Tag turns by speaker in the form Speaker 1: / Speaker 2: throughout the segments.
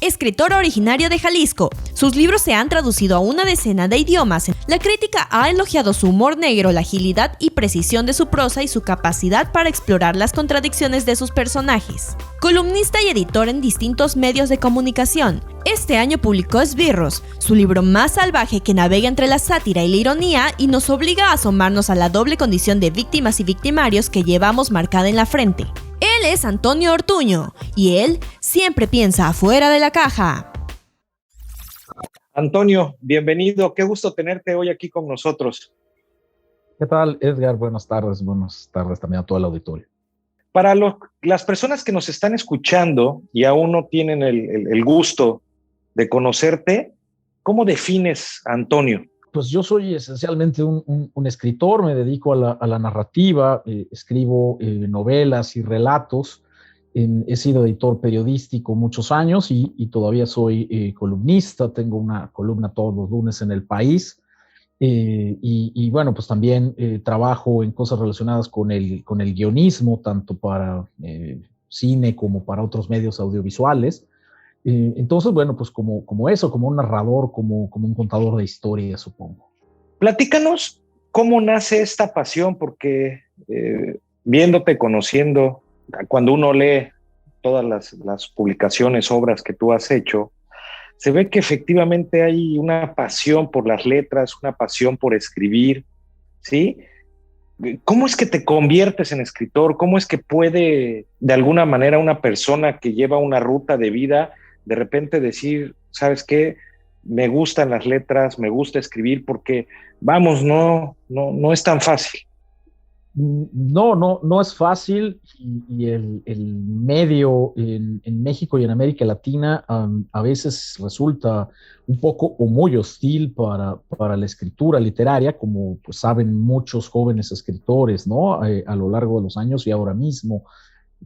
Speaker 1: escritor originario de Jalisco. Sus libros se han traducido a una decena de idiomas. La crítica ha elogiado su humor negro, la agilidad y precisión de su prosa y su capacidad para explorar las contradicciones de sus personajes. Columnista y editor en distintos medios de comunicación. Este año publicó Esbirros, su libro más salvaje que navega entre la sátira y la ironía y nos obliga a asomarnos a la doble condición de víctimas y victimarios que llevamos marcada en la frente. Él es Antonio Ortuño y él siempre piensa afuera de la caja.
Speaker 2: Antonio, bienvenido. Qué gusto tenerte hoy aquí con nosotros.
Speaker 3: ¿Qué tal, Edgar? Buenas tardes también a todo el auditorio.
Speaker 2: Para las personas que nos están escuchando y aún no tienen el gusto de conocerte, ¿cómo defines a Antonio?
Speaker 3: Pues yo soy esencialmente un escritor, me dedico a la narrativa, escribo novelas y relatos. He sido editor periodístico muchos años y todavía soy columnista. Tengo una columna todos los lunes en El País. Y bueno, pues también trabajo en cosas relacionadas con el guionismo, tanto para cine como para otros medios audiovisuales. Entonces, bueno, pues como un narrador, como un contador de historias, supongo.
Speaker 2: Platícanos cómo nace esta pasión, porque viéndote, conociendo, cuando uno lee todas las publicaciones, obras que tú has hecho, se ve que efectivamente hay una pasión por las letras, una pasión por escribir, ¿sí? ¿Cómo es que te conviertes en escritor? ¿Cómo es que puede, de alguna manera, una persona que lleva una ruta de vida, de repente decir, ¿sabes qué? Me gustan las letras, me gusta escribir, porque, vamos, no es tan fácil.
Speaker 3: No es fácil y el medio en México y en América Latina a veces resulta un poco o muy hostil para la escritura literaria, como pues saben muchos jóvenes escritores, ¿no? A lo largo de los años y ahora mismo.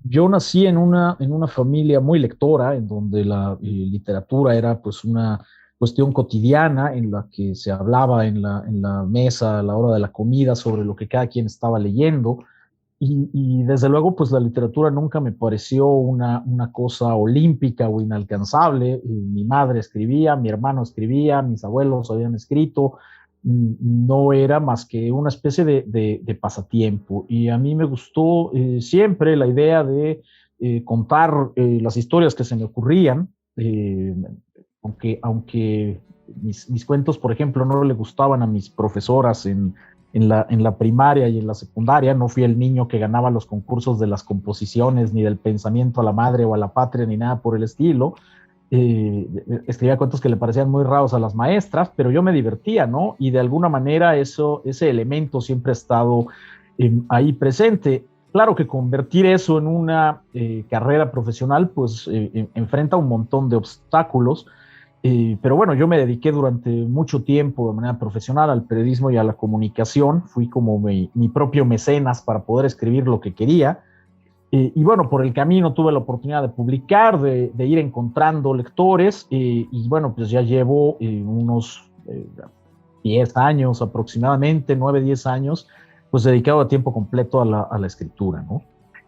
Speaker 3: Yo nací en una familia muy lectora, en donde la literatura era pues una cuestión cotidiana en la que se hablaba en la mesa a la hora de la comida sobre lo que cada quien estaba leyendo. Y desde luego, pues la literatura nunca me pareció una cosa olímpica o inalcanzable. Mi madre escribía, mi hermano escribía, mis abuelos habían escrito. No era más que una especie de pasatiempo. Y a mí me gustó siempre la idea de contar las historias que se me ocurrían. Aunque mis cuentos, por ejemplo, no le gustaban a mis profesoras en la primaria y en la secundaria, no fui el niño que ganaba los concursos de las composiciones, ni del pensamiento a la madre o a la patria, ni nada por el estilo. Escribía cuentos que le parecían muy raros a las maestras, pero yo me divertía, ¿no? Y de alguna manera ese elemento siempre ha estado ahí presente. Claro que convertir eso en una carrera profesional, pues enfrenta un montón de obstáculos. Pero bueno, yo me dediqué durante mucho tiempo de manera profesional al periodismo y a la comunicación. Fui como mi propio mecenas para poder escribir lo que quería. Y bueno, por el camino tuve la oportunidad de publicar, de ir encontrando lectores. Y bueno, pues ya llevo unos 10 años aproximadamente, 9, 10 años, pues dedicado a tiempo completo a la escritura, ¿no?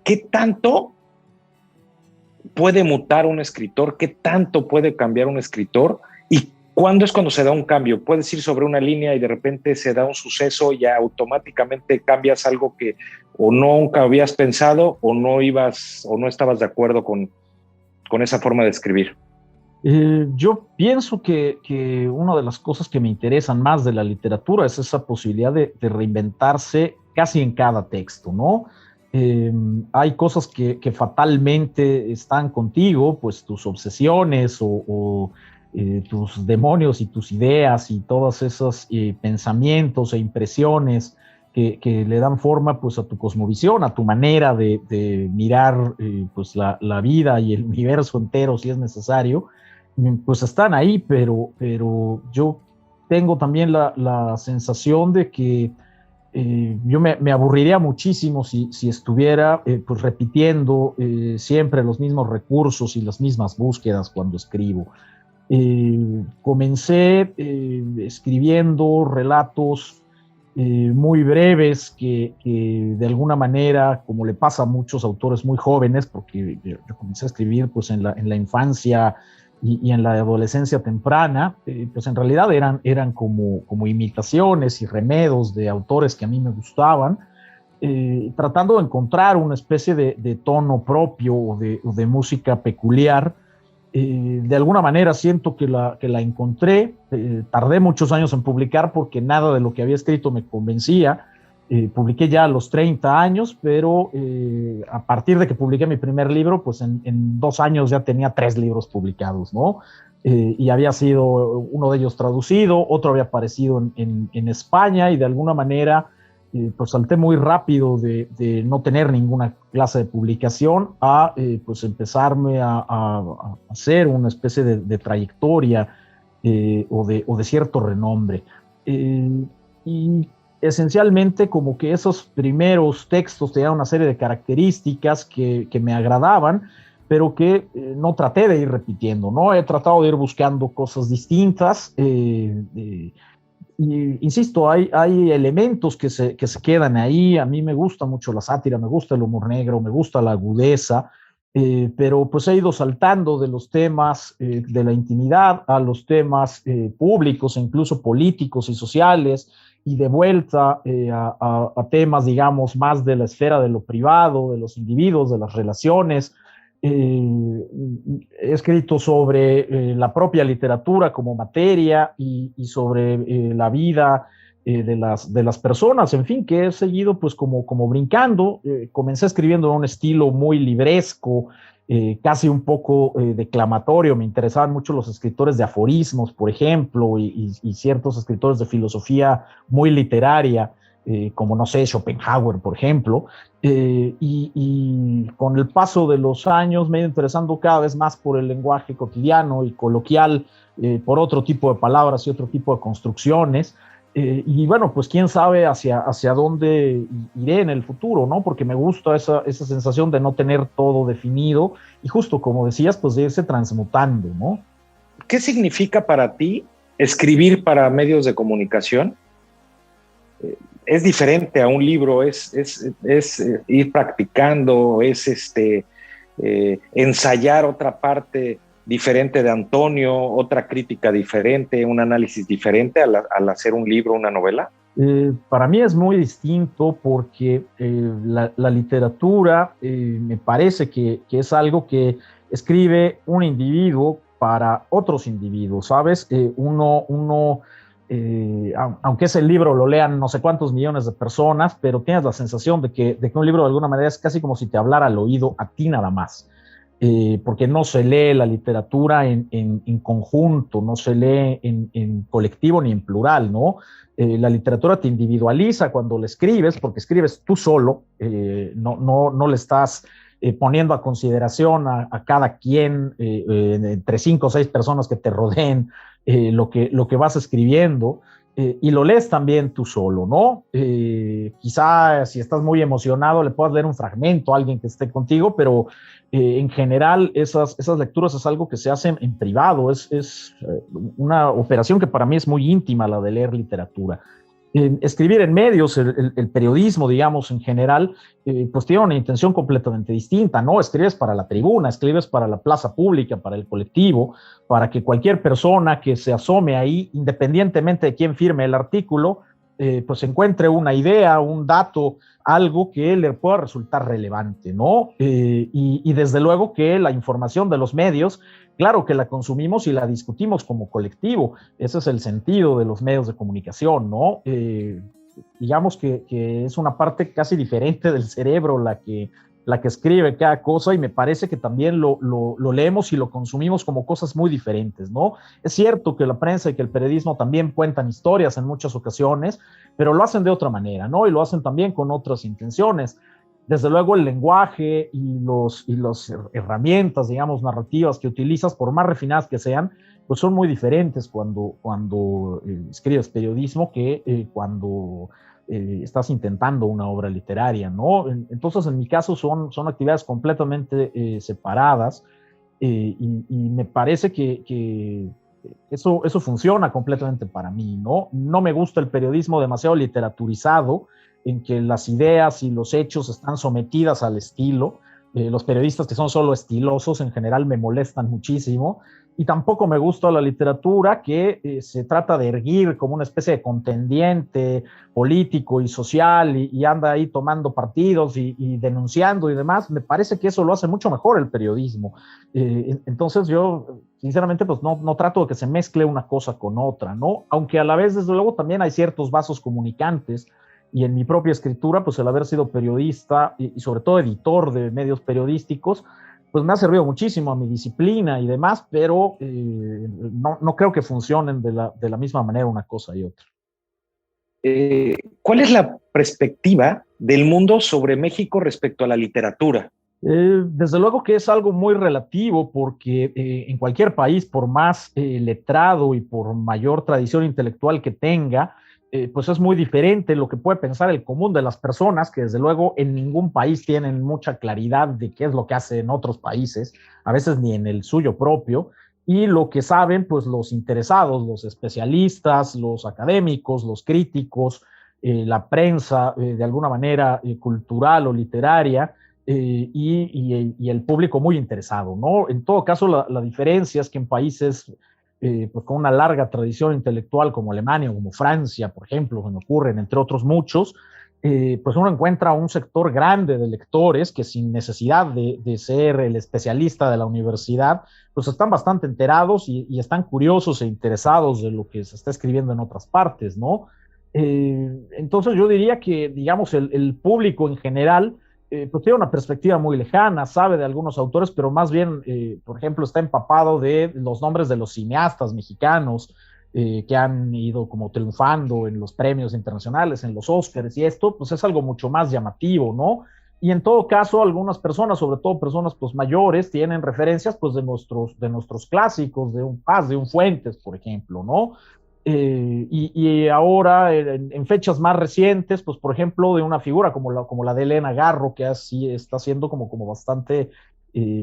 Speaker 2: ¿Qué tanto puede mutar un escritor? ¿Qué tanto puede cambiar un escritor? ¿Y cuándo es cuando se da un cambio? Puedes ir sobre una línea y de repente se da un suceso y automáticamente cambias algo que o nunca habías pensado o no estabas de acuerdo con esa forma de escribir.
Speaker 3: Yo pienso que una de las cosas que me interesan más de la literatura es esa posibilidad de reinventarse casi en cada texto, ¿no? Hay cosas que fatalmente están contigo, pues tus obsesiones o tus demonios y tus ideas y todos esos pensamientos e impresiones que le dan forma pues a tu cosmovisión, a tu manera de mirar pues la vida y el universo entero si es necesario, pues están ahí, pero yo tengo también la sensación de que yo me aburriría muchísimo si estuviera pues repitiendo siempre los mismos recursos y las mismas búsquedas cuando escribo. Comencé escribiendo relatos muy breves que de alguna manera, como le pasa a muchos autores muy jóvenes, porque yo comencé a escribir pues en la infancia y en la adolescencia temprana, pues en realidad eran como imitaciones y remedos de autores que a mí me gustaban, tratando de encontrar una especie de tono propio o de música peculiar. De alguna manera siento que la encontré. Tardé muchos años en publicar porque nada de lo que había escrito me convencía. Publiqué ya a los 30 años, pero a partir de que publiqué mi primer libro, pues en 2 años ya tenía 3 libros publicados, ¿no? Y había sido uno de ellos traducido, otro había aparecido en España, y de alguna manera pues salté muy rápido de no tener ninguna clase de publicación a pues empezarme a hacer una especie de trayectoria o de cierto renombre. Y esencialmente como que esos primeros textos tenían una serie de características que me agradaban, pero que no traté de ir repitiendo, ¿no? He tratado de ir buscando cosas distintas. Y insisto, hay elementos que se quedan ahí. A mí me gusta mucho la sátira, me gusta el humor negro, me gusta la agudeza, pero pues he ido saltando de los temas de la intimidad a los temas públicos e incluso políticos y sociales, y de vuelta a temas, digamos, más de la esfera de lo privado, de los individuos, de las relaciones. He escrito sobre la propia literatura como materia y sobre la vida de las personas, en fin, que he seguido pues como brincando. Comencé escribiendo en un estilo muy libresco, casi un poco declamatorio. Me interesaban mucho los escritores de aforismos, por ejemplo, y ciertos escritores de filosofía muy literaria, como, no sé, Schopenhauer, por ejemplo. Y con el paso de los años me he ido interesando cada vez más por el lenguaje cotidiano y coloquial, por otro tipo de palabras y otro tipo de construcciones. Y bueno, pues quién sabe hacia dónde iré en el futuro, ¿no? Porque me gusta esa sensación de no tener todo definido y, justo como decías, pues de irse transmutando, ¿no?
Speaker 2: ¿Qué significa para ti escribir para medios de comunicación? Es diferente a un libro, es ir practicando, es ensayar otra parte diferente de Antonio, otra crítica diferente, un análisis diferente al hacer un libro, una novela.
Speaker 3: Para mí es muy distinto porque la literatura me parece que es algo que escribe un individuo para otros individuos, ¿sabes? Aunque ese libro lo lean no sé cuántos millones de personas, pero tienes la sensación de que un libro de alguna manera es casi como si te hablara al oído a ti nada más, porque no se lee la literatura en conjunto, no se lee en colectivo ni en plural, ¿no? La literatura te individualiza cuando la escribes, porque escribes tú solo, no le estás poniendo a consideración a cada quien, entre 5 o 6 personas que te rodeen, lo que vas escribiendo, y lo lees también tú solo, ¿no? Quizá si estás muy emocionado le puedas leer un fragmento a alguien que esté contigo, pero en general esas lecturas es algo que se hacen en privado. Es una operación que para mí es muy íntima, la de leer literatura. Escribir en medios, el periodismo, digamos, en general, pues tiene una intención completamente distinta, ¿no? Escribes para la tribuna, escribes para la plaza pública, para el colectivo, para que cualquier persona que se asome ahí, independientemente de quién firme el artículo, pues encuentre una idea, un dato, algo que le pueda resultar relevante, ¿no? Y desde luego que la información de los medios, claro que la consumimos y la discutimos como colectivo. Ese es el sentido de los medios de comunicación, ¿no? Digamos que es una parte casi diferente del cerebro la que escribe cada cosa, y me parece que también lo leemos y lo consumimos como cosas muy diferentes, ¿no? Es cierto que la prensa y que el periodismo también cuentan historias en muchas ocasiones, pero lo hacen de otra manera, ¿no? Y lo hacen también con otras intenciones. Desde luego el lenguaje y las herramientas, digamos, narrativas que utilizas, por más refinadas que sean, pues son muy diferentes cuando escribes periodismo que cuando estás intentando una obra literaria, ¿no? Entonces, en mi caso, son actividades completamente separadas, y me parece que eso funciona completamente para mí, ¿no? No me gusta el periodismo demasiado literaturizado, en que las ideas y los hechos están sometidas al estilo. Los periodistas que son solo estilosos en general me molestan muchísimo. Y tampoco me gusta la literatura que se trata de erguir como una especie de contendiente político y social y anda ahí tomando partidos y denunciando y demás. Me parece que eso lo hace mucho mejor el periodismo. Entonces yo, sinceramente, pues no trato de que se mezcle una cosa con otra, ¿no? Aunque a la vez, desde luego, también hay ciertos vasos comunicantes. Y en mi propia escritura, pues el haber sido periodista y sobre todo editor de medios periodísticos, pues me ha servido muchísimo a mi disciplina y demás, pero no creo que funcionen de la misma manera una cosa y otra.
Speaker 2: ¿Cuál es la perspectiva del mundo sobre México respecto a la literatura?
Speaker 3: Desde luego que es algo muy relativo porque en cualquier país, por más letrado y por mayor tradición intelectual que tenga, pues es muy diferente lo que puede pensar el común de las personas, que desde luego en ningún país tienen mucha claridad de qué es lo que hacen otros países, a veces ni en el suyo propio, y lo que saben pues los interesados, los especialistas, los académicos, los críticos, la prensa de alguna manera cultural o literaria, y el público muy interesado, ¿no? En todo caso, la diferencia es que en países pues con una larga tradición intelectual como Alemania o como Francia, por ejemplo, se me ocurren, entre otros muchos, pues uno encuentra un sector grande de lectores que sin necesidad de ser el especialista de la universidad, pues están bastante enterados y están curiosos e interesados de lo que se está escribiendo en otras partes, ¿no? Entonces yo diría que, digamos, el público en general pues tiene una perspectiva muy lejana, sabe de algunos autores, pero más bien, por ejemplo, está empapado de los nombres de los cineastas mexicanos que han ido como triunfando en los premios internacionales, en los Oscars, y esto pues es algo mucho más llamativo, ¿no? Y en todo caso, algunas personas, sobre todo personas pues mayores, tienen referencias pues de nuestros clásicos, de un Paz, de un Fuentes, por ejemplo, ¿no? Y ahora, en fechas más recientes, pues por ejemplo, de una figura como la de Elena Garro, que así está siendo como bastante,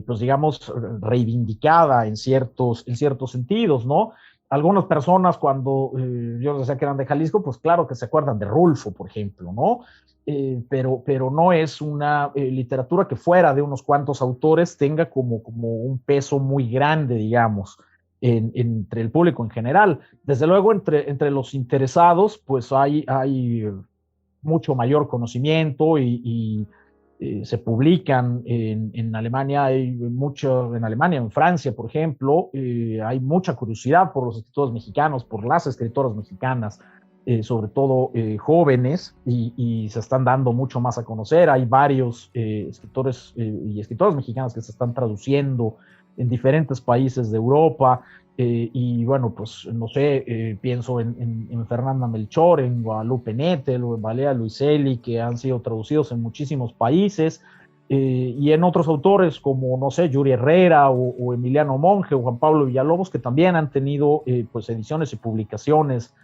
Speaker 3: pues digamos, reivindicada en ciertos sentidos, ¿no? Algunas personas cuando yo decía que eran de Jalisco, pues claro que se acuerdan de Rulfo, por ejemplo, ¿no? Pero no es una literatura que fuera de unos cuantos autores tenga como un peso muy grande, digamos. Entre el público en general. Desde luego, entre los interesados, pues hay mucho mayor conocimiento y se publican en Alemania, en Alemania, en Francia, por ejemplo, hay mucha curiosidad por los escritores mexicanos, por las escritoras mexicanas, sobre todo jóvenes, y se están dando mucho más a conocer. Hay varios escritores y escritoras mexicanas que se están traduciendo en diferentes países de Europa, y bueno, pues no sé, pienso en Fernanda Melchor, en Guadalupe Nettel o en Valeria Luiselli, que han sido traducidos en muchísimos países, y en otros autores como, no sé, Yuri Herrera o Emiliano Monge o Juan Pablo Villalobos, que también han tenido pues ediciones y publicaciones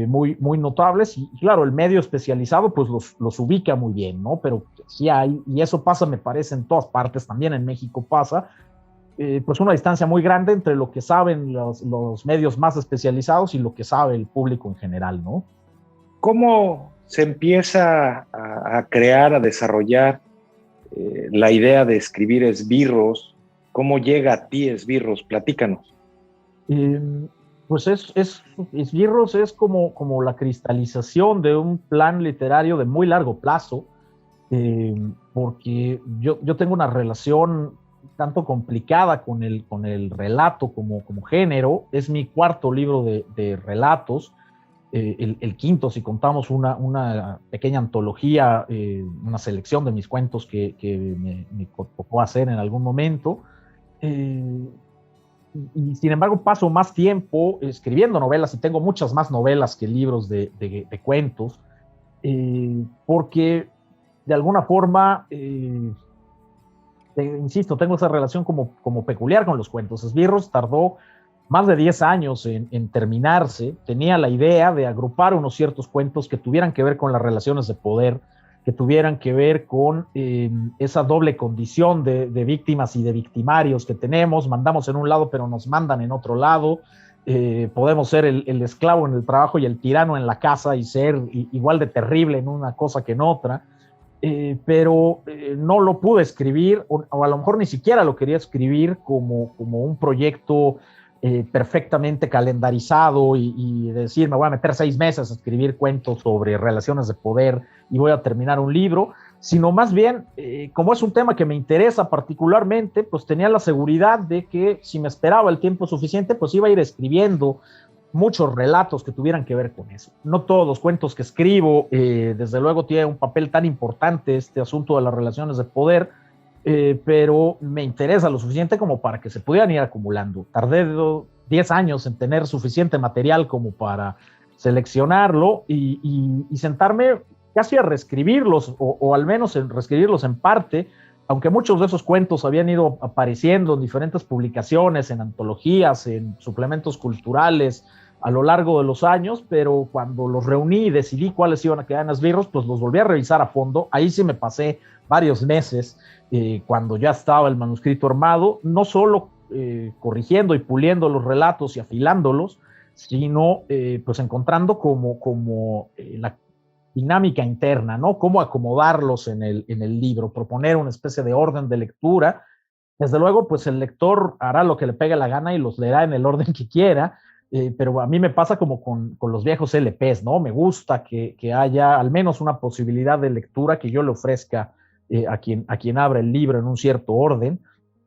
Speaker 3: muy, muy notables, y claro, el medio especializado pues los ubica muy bien, ¿no? Pero sí hay, y eso pasa, me parece, en todas partes, también en México pasa, pues una distancia muy grande entre lo que saben los medios más especializados y lo que sabe el público en general, ¿no?
Speaker 2: ¿Cómo se empieza a crear, a desarrollar la idea de escribir esbirros? ¿Cómo llega a ti Esbirros? Platícanos.
Speaker 3: Pues Esbirros es como la cristalización de un plan literario de muy largo plazo, porque yo tengo una relación tanto complicada con el relato como género. Es mi cuarto libro de relatos, el quinto si contamos una pequeña antología, una selección de mis cuentos que me tocó hacer en algún momento. Y sin embargo paso más tiempo escribiendo novelas, y tengo muchas más novelas que libros de cuentos, porque de alguna forma... insisto, tengo esa relación como peculiar con los cuentos. Esbirros tardó más de 10 años en terminarse. Tenía la idea de agrupar unos ciertos cuentos que tuvieran que ver con las relaciones de poder, que tuvieran que ver con esa doble condición de víctimas y de victimarios que tenemos. Mandamos en un lado, pero nos mandan en otro lado. Podemos ser el esclavo en el trabajo y el tirano en la casa y ser igual de terrible en una cosa que en otra. pero no lo pude escribir, o a lo mejor ni siquiera lo quería escribir como un proyecto perfectamente calendarizado y decir, me voy a meter 6 meses a escribir cuentos sobre relaciones de poder y voy a terminar un libro, sino más bien, como es un tema que me interesa particularmente, pues tenía la seguridad de que si me esperaba el tiempo suficiente, pues iba a ir escribiendo muchos relatos que tuvieran que ver con eso. No todos los cuentos que escribo, desde luego, tiene un papel tan importante este asunto de las relaciones de poder, pero me interesa lo suficiente como para que se pudieran ir acumulando. Tardé 10 años en tener suficiente material como para seleccionarlo y sentarme casi a reescribirlos, o al menos en reescribirlos en parte, aunque muchos de esos cuentos habían ido apareciendo en diferentes publicaciones, en antologías, en suplementos culturales a lo largo de los años, pero cuando los reuní y decidí cuáles iban a quedar en esbirros, pues los volví a revisar a fondo. Ahí sí me pasé varios meses, cuando ya estaba el manuscrito armado, no solo corrigiendo y puliendo los relatos y afilándolos, sino pues encontrando como la dinámica interna, ¿no? Cómo acomodarlos en el libro, proponer una especie de orden de lectura. Desde luego, pues el lector hará lo que le pegue la gana y los leerá en el orden que quiera, pero a mí me pasa como con los viejos LPs, ¿no? Me gusta que haya al menos una posibilidad de lectura que yo le ofrezca a quien abra el libro en un cierto orden,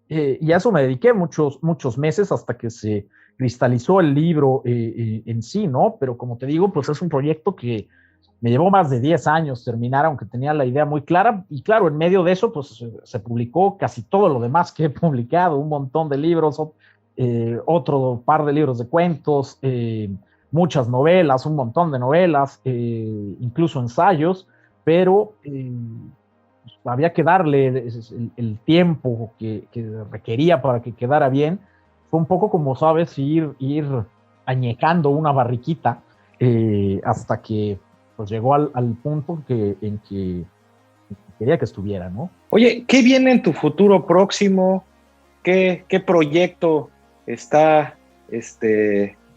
Speaker 3: y a eso me dediqué muchos meses hasta que se cristalizó el libro en sí, ¿no? Pero como te digo, pues es un proyecto que me llevó más de 10 años terminar, aunque tenía la idea muy clara, y claro, en medio de eso, pues se publicó casi todo lo demás que he publicado, un montón de libros, otro par de libros de cuentos, muchas novelas, un montón de novelas, incluso ensayos, pero había que darle el tiempo que requería para que quedara bien. Fue un poco como, sabes, ir añejando una barriquita hasta que pues llegó al punto en que quería que estuviera, ¿no?
Speaker 2: Oye, ¿qué viene en tu futuro próximo? ¿Qué proyecto está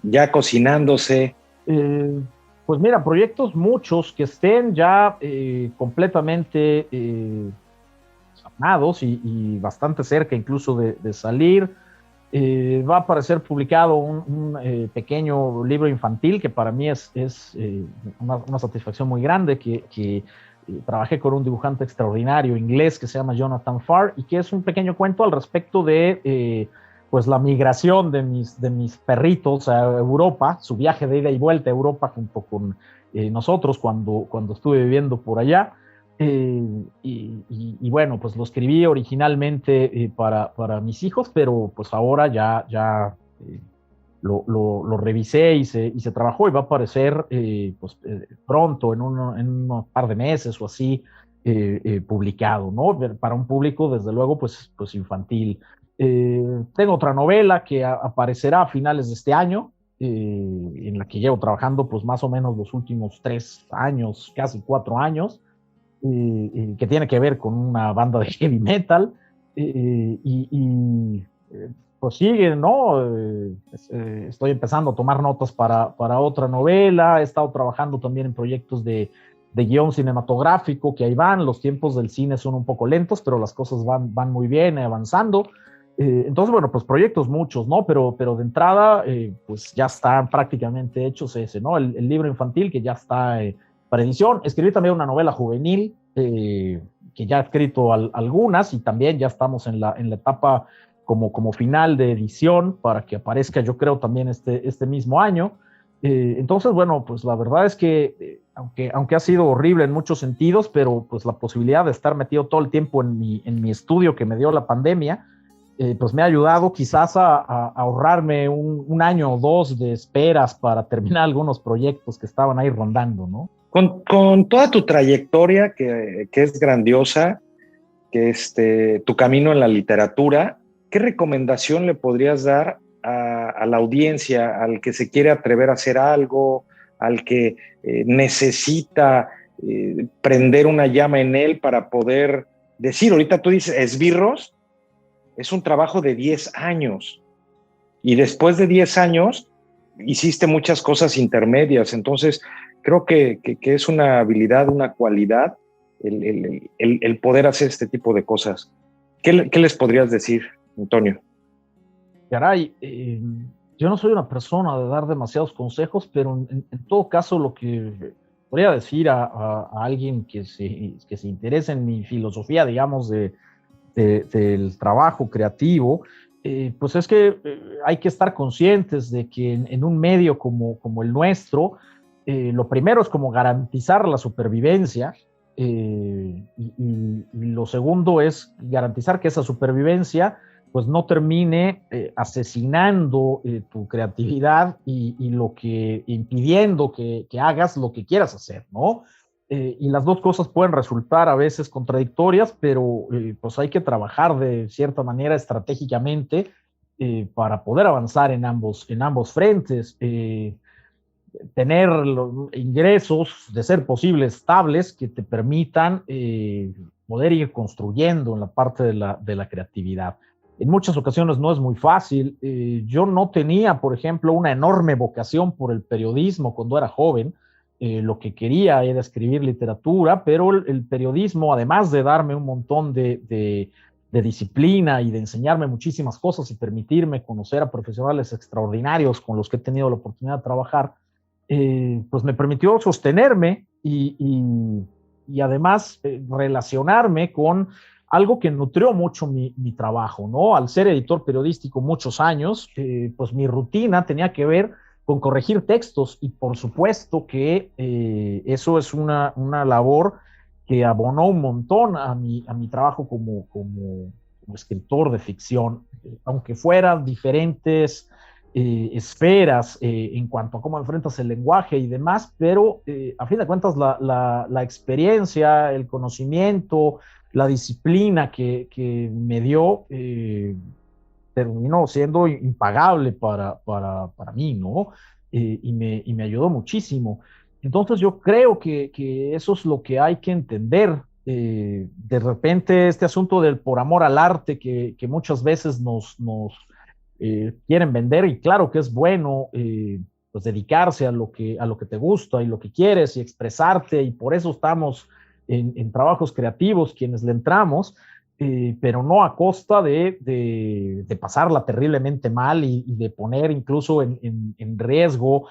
Speaker 2: ya cocinándose?
Speaker 3: Pues mira, proyectos muchos que estén ya completamente armados y bastante cerca incluso de salir. Va a aparecer publicado un pequeño libro infantil que para mí es una satisfacción muy grande, que trabajé con un dibujante extraordinario inglés que se llama Jonathan Farr, y que es un pequeño cuento al respecto de pues la migración de mis perritos a Europa, su viaje de ida y vuelta a Europa junto con nosotros cuando estuve viviendo por allá. Y bueno, pues lo escribí originalmente para mis hijos, pero pues ahora ya lo revisé y se trabajó, y va a aparecer pues, pronto, en unos par de meses o así, publicado, ¿no? Para un público, desde luego, pues infantil. Tengo otra novela que aparecerá a finales de este año, en la que llevo trabajando pues más o menos los últimos 3 años, casi 4 años, que tiene que ver con una banda de heavy metal, pues sigue, ¿no? Estoy empezando a tomar notas para otra novela. He estado trabajando también en proyectos de guión cinematográfico, que ahí van. Los tiempos del cine son un poco lentos, pero las cosas van muy bien, avanzando. Entonces, bueno, pues proyectos muchos, ¿no? Pero de entrada, pues ya están prácticamente hechos ese, ¿no? El libro infantil que ya está para edición. Escribí también una novela juvenil, que ya he escrito algunas, y también ya estamos en la etapa como final de edición para que aparezca, yo creo, también este mismo año. Entonces, bueno, pues la verdad es que aunque ha sido horrible en muchos sentidos, pero pues la posibilidad de estar metido todo el tiempo en mi estudio que me dio la pandemia, pues me ha ayudado quizás a ahorrarme un año o 2 de esperas para terminar algunos proyectos que estaban ahí rondando, ¿no?
Speaker 2: Con toda tu trayectoria, que es grandiosa, que tu camino en la literatura, ¿qué recomendación le podrías dar a la audiencia, al que se quiere atrever a hacer algo, al que necesita prender una llama en él para poder decir? Ahorita tú dices, Esbirros es un trabajo de 10 años, y después de 10 años hiciste muchas cosas intermedias. Entonces creo que es una habilidad, una cualidad el poder hacer este tipo de cosas. ¿Qué les podrías decir, Antonio?
Speaker 3: Caray, yo no soy una persona de dar demasiados consejos, pero en todo caso lo que podría decir a alguien que se interese en mi filosofía, digamos, del trabajo creativo, pues es que hay que estar conscientes de que en un medio como el nuestro, lo primero es como garantizar la supervivencia, y lo segundo es garantizar que esa supervivencia pues no termine asesinando tu creatividad y impidiendo que hagas lo que quieras hacer, ¿no? Y las dos cosas pueden resultar a veces contradictorias, pero pues hay que trabajar de cierta manera estratégicamente para poder avanzar en ambos frentes. Tener los ingresos, de ser posible, estables, que te permitan poder ir construyendo en la parte de la creatividad. En muchas ocasiones no es muy fácil. Yo no tenía, por ejemplo, una enorme vocación por el periodismo cuando era joven. Lo que quería era escribir literatura, pero el periodismo, además de darme un montón de disciplina y de enseñarme muchísimas cosas y permitirme conocer a profesionales extraordinarios con los que he tenido la oportunidad de trabajar, pues me permitió sostenerme y además relacionarme con algo que nutrió mucho mi trabajo, ¿no? Al ser editor periodístico muchos años, pues mi rutina tenía que ver con corregir textos y por supuesto que eso es una labor que abonó un montón a mi trabajo como escritor de ficción, aunque fueran diferentes esferas en cuanto a cómo enfrentas el lenguaje y demás, pero a fin de cuentas la experiencia, el conocimiento, la disciplina que me dio terminó siendo impagable para mí, ¿no? Y me ayudó muchísimo. Entonces yo creo que eso es lo que hay que entender. De repente este asunto del por amor al arte que muchas veces nos quieren vender, y claro que es bueno pues dedicarse a lo que te gusta y lo que quieres y expresarte, y por eso estamos en trabajos creativos quienes le entramos, pero no a costa de pasarla terriblemente mal y de poner incluso en riesgo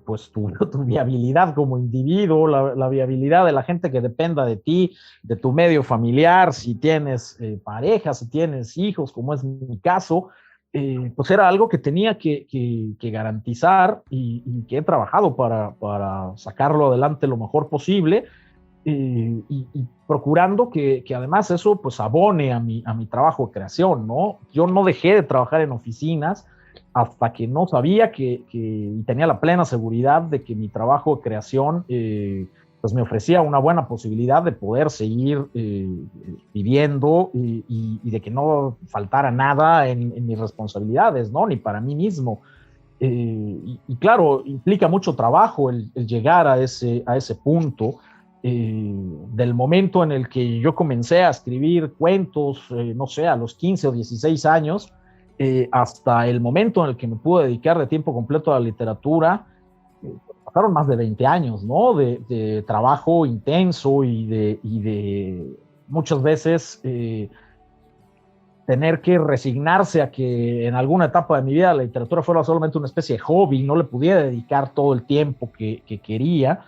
Speaker 3: pues tu viabilidad como individuo, la viabilidad de la gente que dependa de ti, de tu medio familiar, si tienes pareja, si tienes hijos, como es mi caso. Pues era algo que tenía que garantizar y que he trabajado para sacarlo adelante lo mejor posible. Y procurando que además eso pues abone a mi trabajo de creación, ¿no? Yo no dejé de trabajar en oficinas hasta que no sabía y tenía la plena seguridad de que mi trabajo de creación pues me ofrecía una buena posibilidad de poder seguir viviendo y de que no faltara nada en mis responsabilidades, ¿no? Ni para mí mismo. Y claro, implica mucho trabajo el llegar a ese punto. Del momento en el que yo comencé a escribir cuentos, no sé, a los 15 o 16 años, hasta el momento en el que me pude dedicar de tiempo completo a la literatura, pasaron más de 20 años, ¿no? De trabajo intenso y de muchas veces tener que resignarse a que en alguna etapa de mi vida la literatura fuera solamente una especie de hobby, no le pudiera dedicar todo el tiempo que quería.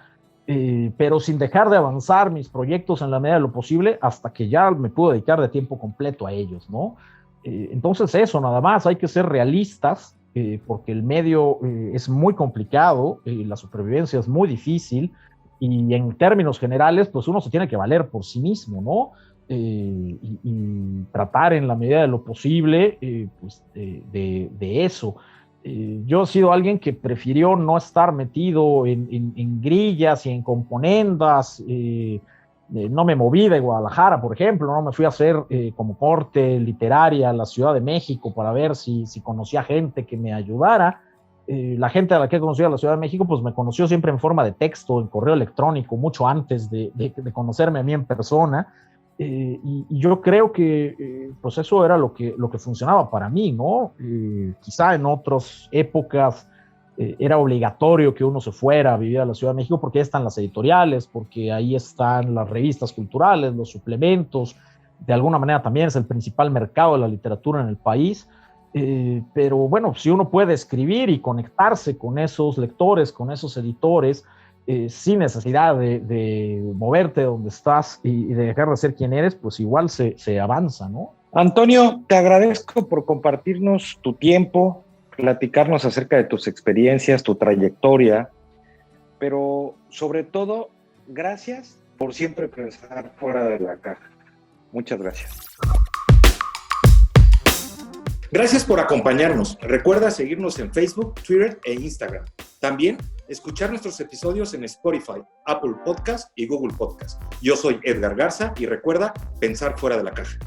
Speaker 3: Pero sin dejar de avanzar mis proyectos en la medida de lo posible hasta que ya me pude dedicar de tiempo completo a ellos, ¿no? Entonces eso, nada más, hay que ser realistas, porque el medio es muy complicado, la supervivencia es muy difícil, y en términos generales, pues uno se tiene que valer por sí mismo, ¿no? Y tratar en la medida de lo posible pues de eso. Yo he sido alguien que prefirió no estar metido en grillas y en componendas. No me moví de Guadalajara, por ejemplo, no me fui a hacer como corte literaria a la Ciudad de México para ver si conocía gente que me ayudara. La gente a la que he conocido a la Ciudad de México pues me conoció siempre en forma de texto, en correo electrónico, mucho antes de conocerme a mí en persona. Y yo creo que pues eso era lo que funcionaba para mí, ¿no? Quizá en otras épocas era obligatorio que uno se fuera a vivir a la Ciudad de México porque ahí están las editoriales, porque ahí están las revistas culturales, los suplementos, de alguna manera también es el principal mercado de la literatura en el país, pero bueno, si uno puede escribir y conectarse con esos lectores, con esos editores, sin necesidad de moverte donde estás y de dejar de ser quien eres, pues igual se avanza, ¿no?
Speaker 2: Antonio, te agradezco por compartirnos tu tiempo, platicarnos acerca de tus experiencias, tu trayectoria, pero sobre todo, gracias por siempre pensar fuera de la caja. Muchas gracias.
Speaker 4: Gracias por acompañarnos. Recuerda seguirnos en Facebook, Twitter e Instagram. También escuchar nuestros episodios en Spotify, Apple Podcast y Google Podcast. Yo soy Edgar Garza y recuerda pensar fuera de la caja.